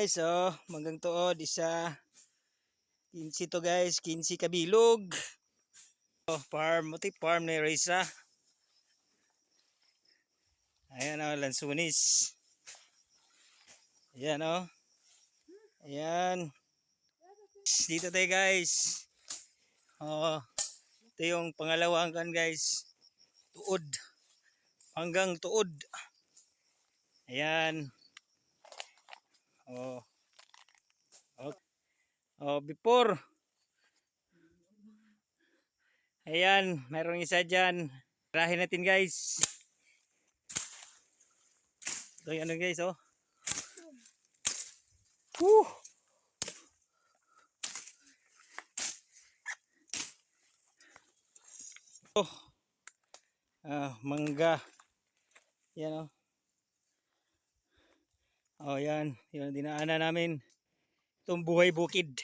guys, oh, manggang tuod isa 15 to guys, 15 kabilog. Oh, farm, muti farm ni Reza. Ayan oh, lansunis. Ayan oh. Ayan. Dito tayo guys. Oh, ito yung pangalawang kan guys. Tuod. Hanggang tuod. Ayan. Oh. Oh, oh before. Ayan, mayroong isa dyan. Tirahin natin guys. Ito yung ano guys oh. Woo! Oh. Mangga. Yan oh. Oh yan, yun dinaanan namin. Itong buhay bukid.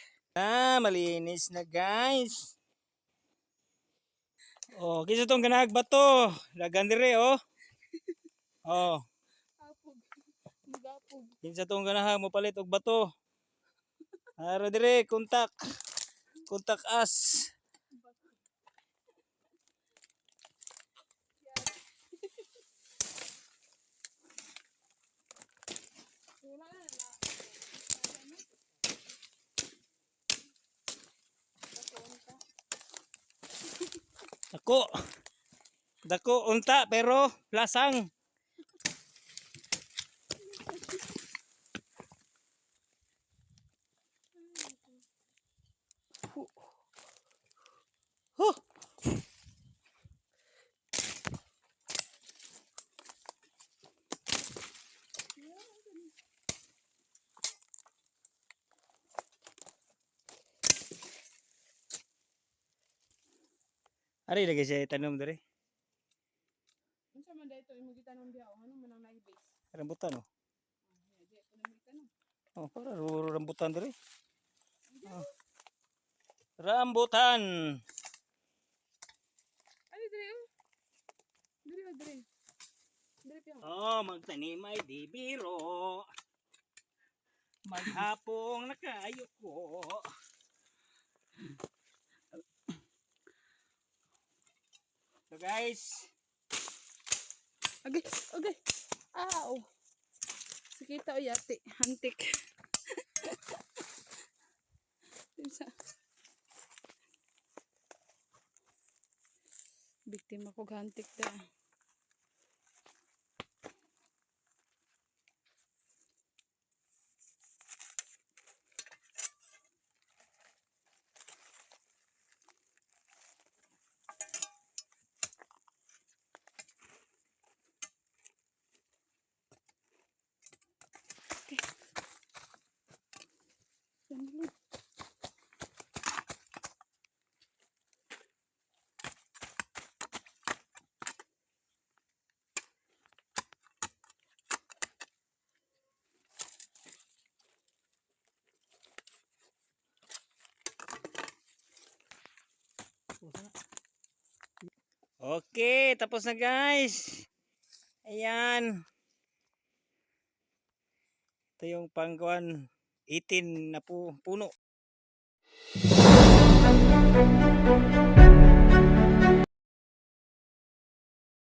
Malinis na guys. Oh, kisa itong ganahag bato. Lagan dire oh. Oh. Kinsa itong ganahag mo palit og bato. Ara dire, kontak. Kontak us. Dako unta pero lasang. Huh. Ari lagi siya tanom dire. Unsa man dayto imong gitanom diha o ano man ang naibase? Rambutan oh. Di ko na gitanom. Oh, para rambutan dire. Oh. Rambutan. Ano dire oh? Dire. Dire piang. Oh, magtanim ay di biro. Maghapong nakayo ko. So guys, Okay. Ow. Sakita o yati, hantik. Tinsa. Biktima ko hantik da. okay, tapos na guys. Ayan. Ito yung pangkuan 18 na puno.